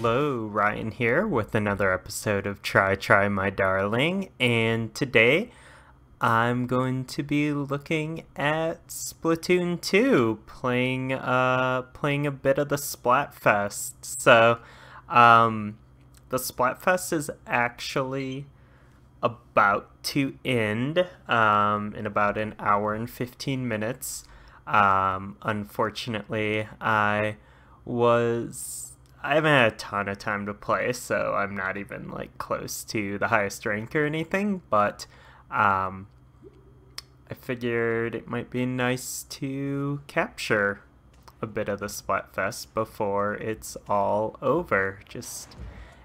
Hello, Ryan here with another episode of Try My Darling, and today I'm going to be looking at Splatoon 2, playing a bit of the Splatfest. So, the Splatfest is actually about to end in about an hour and 15 minutes. Unfortunately, I haven't had a ton of time to play, so I'm not even like close to the highest rank or anything, but I figured it might be nice to capture a bit of the Splatfest before it's all over, just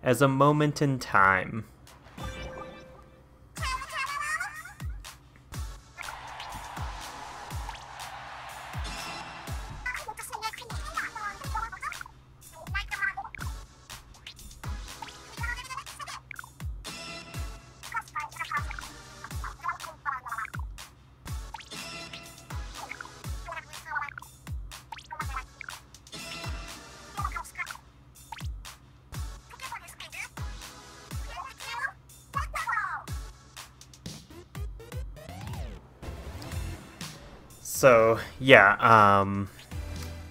as a moment in time. So, yeah,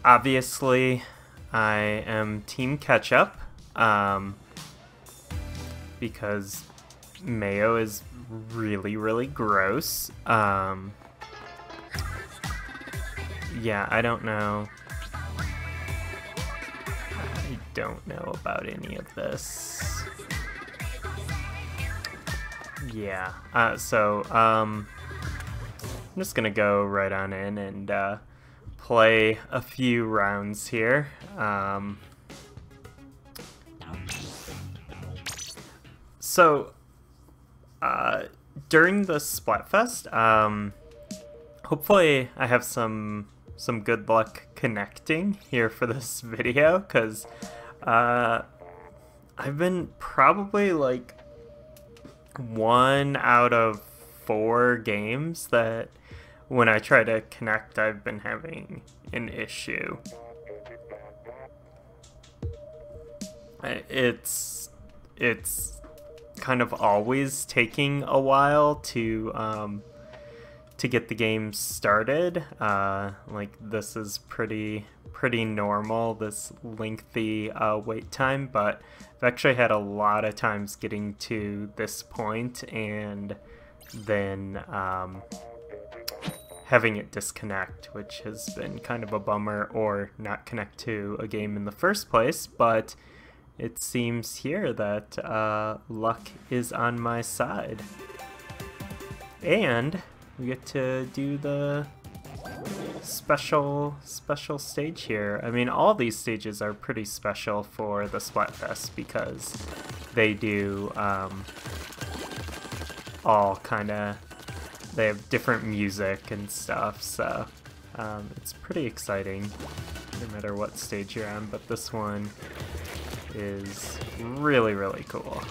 obviously I am Team Ketchup, because mayo is really, really gross. Yeah, I don't know about any of this. Yeah, I'm just gonna go right on in and play a few rounds here. During the Splatfest, hopefully I have some good luck connecting here for this video, because I've been probably like 1 out of 4 games that when I try to connect, I've been having an issue. It's kind of always taking a while to get the game started. Like, this is pretty normal, this lengthy wait time, but I've actually had a lot of times getting to this point and then having it disconnect, which has been kind of a bummer, or not connect to a game in the first place. But it seems here that luck is on my side, and we get to do the special stage here. I mean, all these stages are pretty special for the Splatfest because they do they have different music and stuff, so it's pretty exciting no matter what stage you're on, but this one is really, really cool.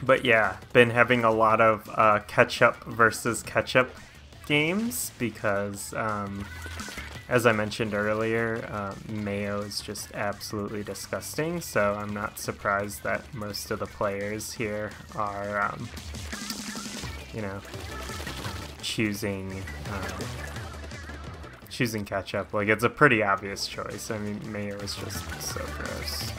But yeah, been having a lot of ketchup versus ketchup games because, as I mentioned earlier, mayo is just absolutely disgusting, so I'm not surprised that most of the players here are, you know, choosing ketchup. Like, it's a pretty obvious choice. I mean, mayo is just so gross.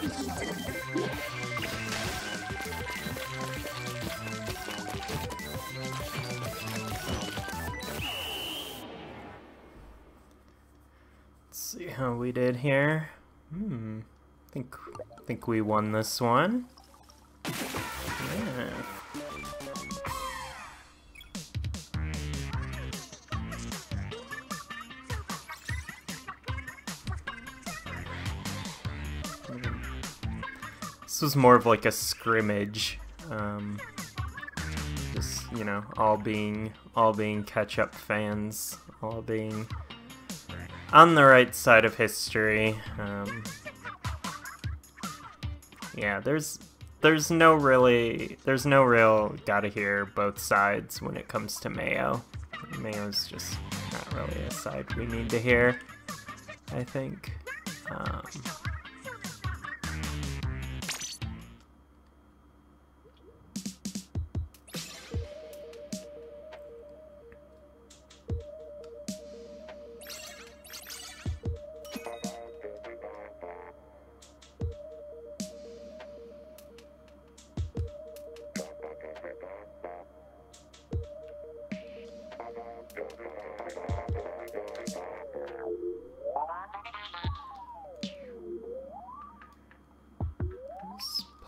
Let's see how we did here. Think we won this one. Yeah. This was more of like a scrimmage. Just, you know, all being ketchup fans, all being on the right side of history. Yeah, there's no real gotta hear both sides when it comes to Mayo. Mayo's just not really a side we need to hear, I think.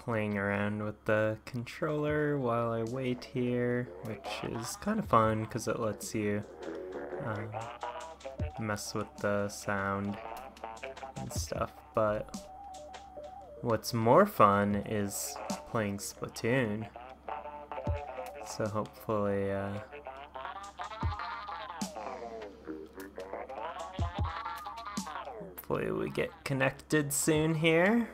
Playing around with the controller while I wait here, which is kind of fun because it lets you mess with the sound and stuff, but what's more fun is playing Splatoon. So hopefully we get connected soon here.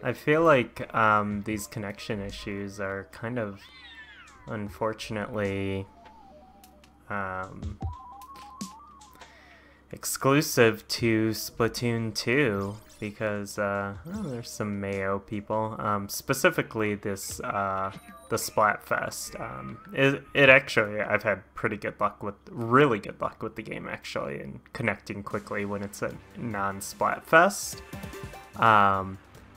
I feel like these connection issues are kind of, unfortunately, exclusive to Splatoon 2 because there's some Mayo people, specifically this the Splatfest. It actually, I've had really good luck with the game actually, and connecting quickly when it's a non-Splatfest.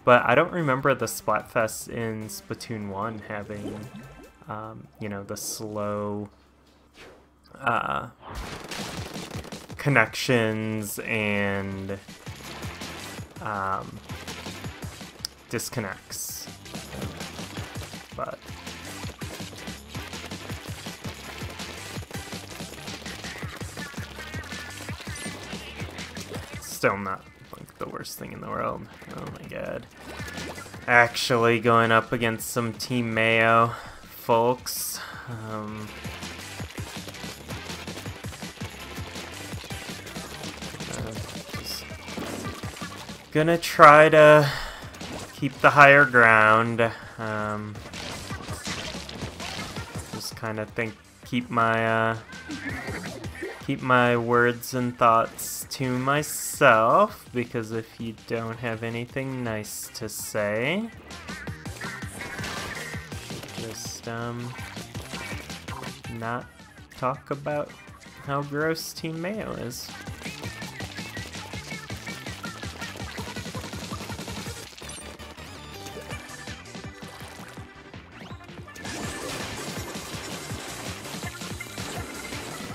But I don't remember the Splatfest in Splatoon 1 having, you know, the slow connections and disconnects. But still not like the worst thing in the world. Oh my god. Actually going up against some Team Mayo folks. Just gonna try to keep the higher ground. Just kind of keep my words and thoughts to myself, because if you don't have anything nice to say, just not talk about how gross Team Mayo is.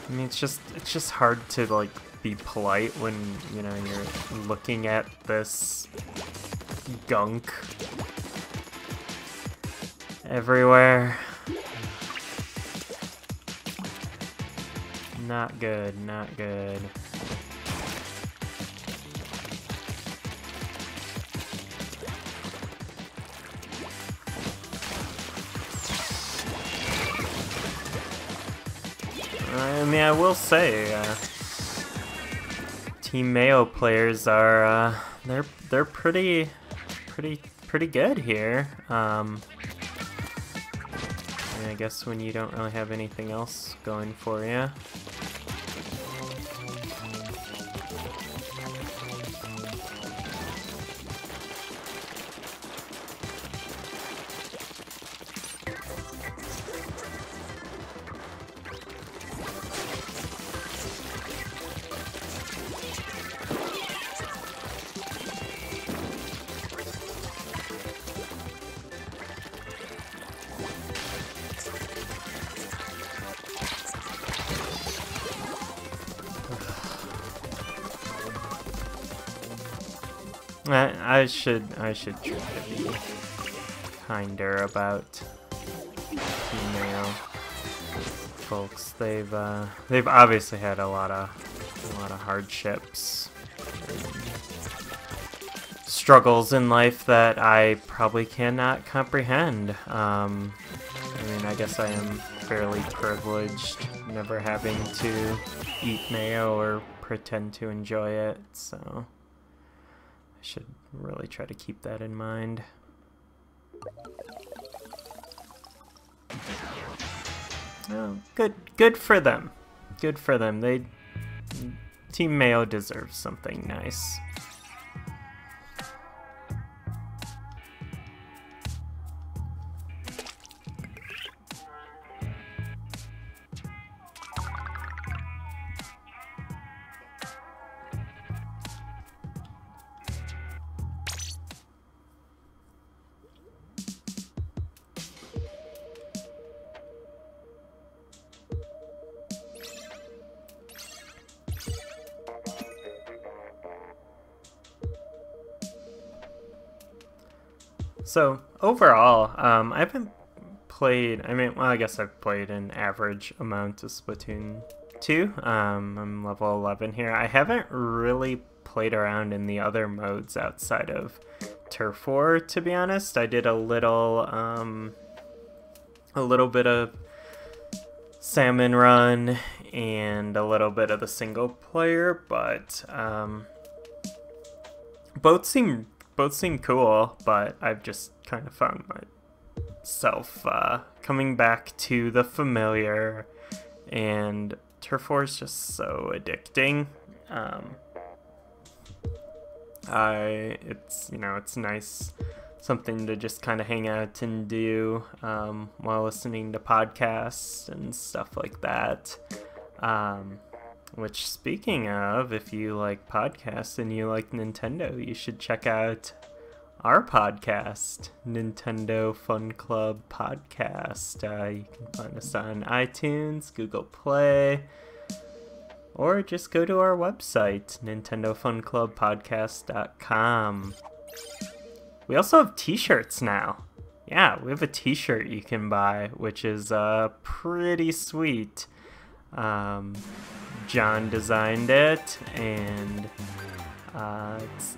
I mean, it's just hard to like be polite when, you know, you're looking at this gunk everywhere. Not good, not good. I mean, I will say, Team Mayo players are they're pretty good here. I mean, I guess when you don't really have anything else going for you. I should try to be kinder about female folks. They've obviously had a lot of hardships, struggles in life that I probably cannot comprehend. I mean, I guess I am fairly privileged, never having to eat mayo or pretend to enjoy it, so I should really try to keep that in mind. Oh, good for them. Good for them. Team Mayo deserves something nice. So overall, I haven't played, I guess I've played an average amount of Splatoon 2. I'm level 11 here. I haven't really played around in the other modes outside of Turf War, to be honest. I did a little bit of Salmon Run and a little bit of the single player, but both seem cool, but I've just kind of found myself coming back to the familiar, and Turf War is just so addicting. It's nice, something to just kind of hang out and do while listening to podcasts and stuff like that. Which, speaking of, if you like podcasts and you like Nintendo, you should check out our podcast, Nintendo Fun Club Podcast. You can find us on iTunes, Google Play, or just go to our website, nintendofunclubpodcast.com. We also have t-shirts now. Yeah, we have a t-shirt you can buy, which is pretty sweet. John designed it, and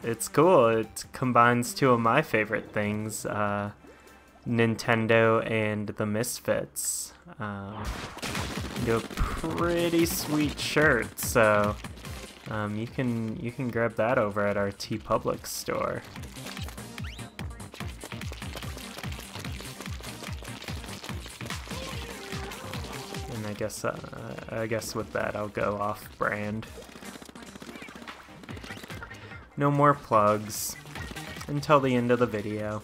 it's cool. It combines two of my favorite things, Nintendo and the Misfits. Do a pretty sweet shirt, so you can grab that over at our TeePublic store. I guess with that I'll go off-brand. No more plugs until the end of the video.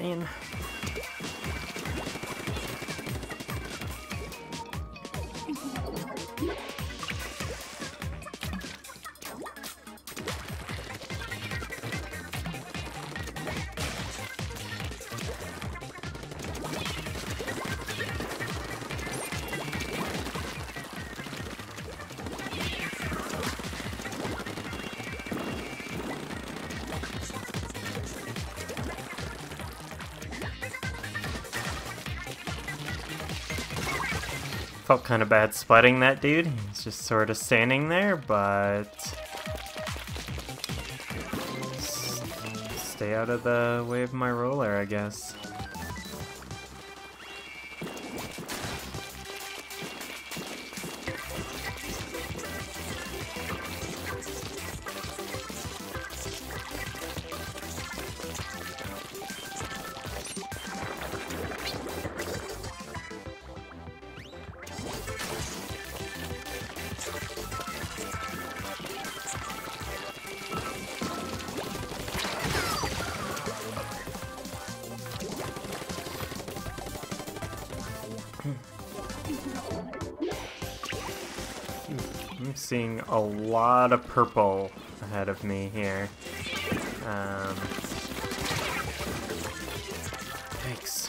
Man. Felt kind of bad splatting that dude. He's just sort of standing there, but stay out of the way of my roller, I guess. seeing a lot of purple ahead of me here. Thanks.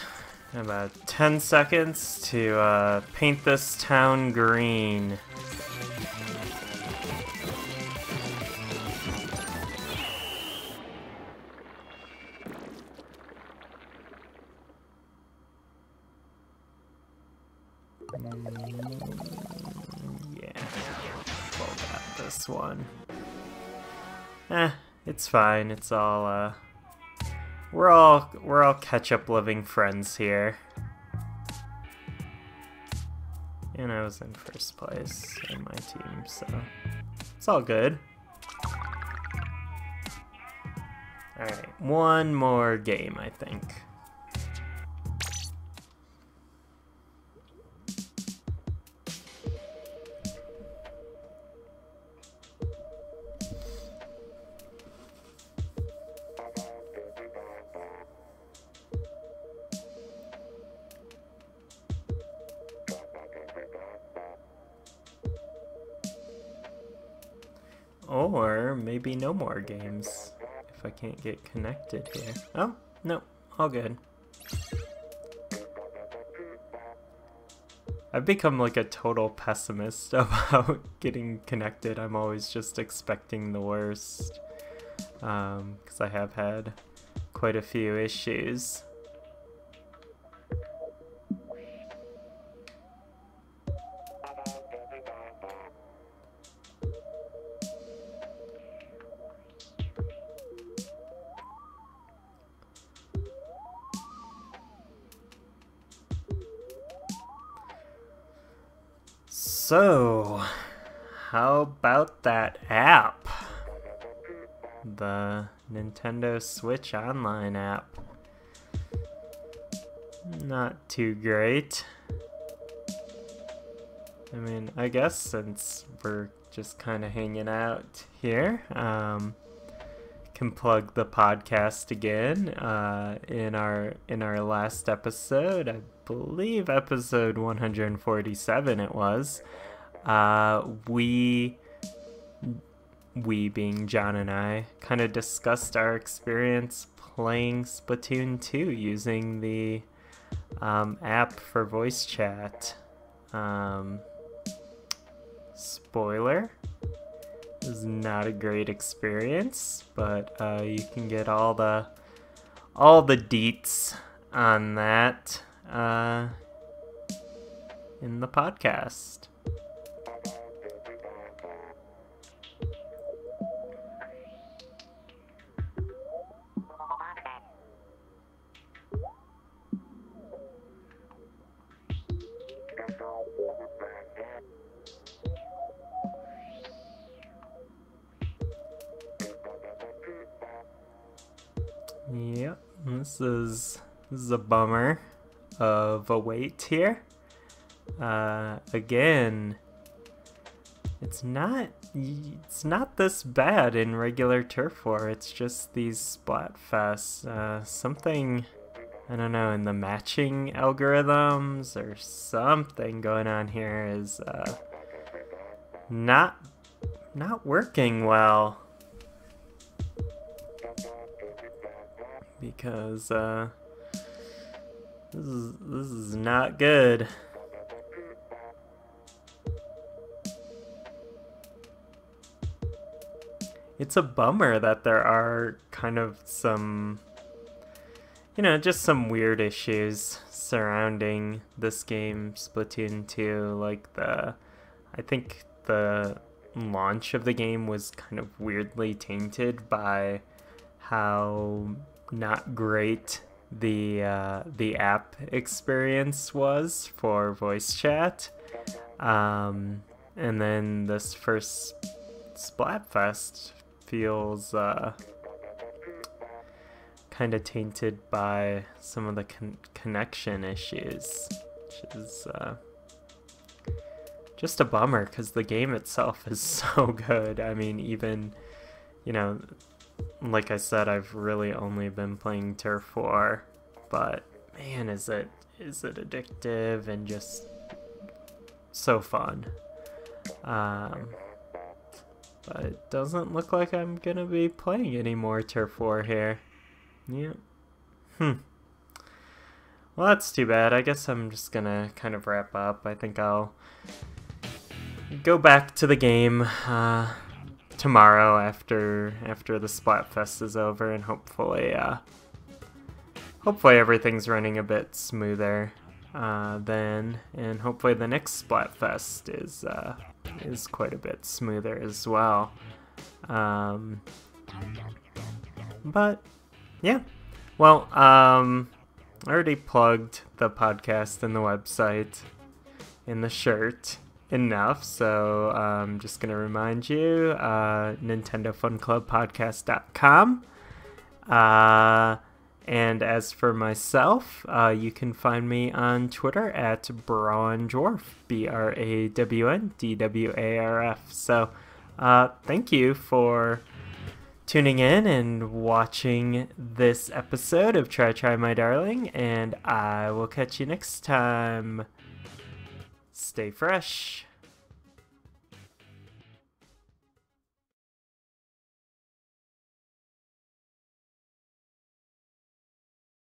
About 10 seconds to paint this town green. Yeah, we'll got this one. It's fine. It's all we're all ketchup living friends here. And I was in first place in my team, so it's all good. Alright, one more game, I think. Or maybe no more games if I can't get connected here. Oh, no, all good. I've become like a total pessimist about getting connected. I'm always just expecting the worst, because I have had quite a few issues. So, how about that app? The Nintendo Switch Online app. Not too great. I mean, I guess since we're just kind of hanging out here, can plug the podcast again. In our last episode, I believe episode 147 it was, we being John and I kind of discussed our experience playing Splatoon 2 using the app for voice chat. Spoiler, it was not a great experience, but you can get all the deets on that in the podcast. Yep, this is a bummer of a wait here. Again, it's not this bad in regular Turf War. It's just these Splatfests. Something, I don't know, in the matching algorithms or something going on here is not working well. Because this is not good. It's a bummer that there are kind of some, just some weird issues surrounding this game, Splatoon 2. Like I think the launch of the game was kind of weirdly tainted by how not great the app experience was for voice chat, and then this first Splatfest feels kind of tainted by some of the connection issues, which is just a bummer because the game itself is so good. I mean, even like I said, I've really only been playing Turf War, but man, is it addictive and just so fun. But it doesn't look like I'm gonna be playing any more Turf War here. Yeah. Well, that's too bad. I guess I'm just gonna kind of wrap up. I think I'll go back to the game tomorrow after the Splatfest is over, and hopefully everything's running a bit smoother then, and hopefully the next Splatfest is quite a bit smoother as well. But yeah, well, I already plugged the podcast and the website and the shirt enough, so I'm just gonna remind you, NintendoFunClubPodcast.com. And as for myself, you can find me on Twitter at BrawnDwarf, BrawnDwarf. So thank you for tuning in and watching this episode of Try My Darling, and I will catch you next time. Stay fresh.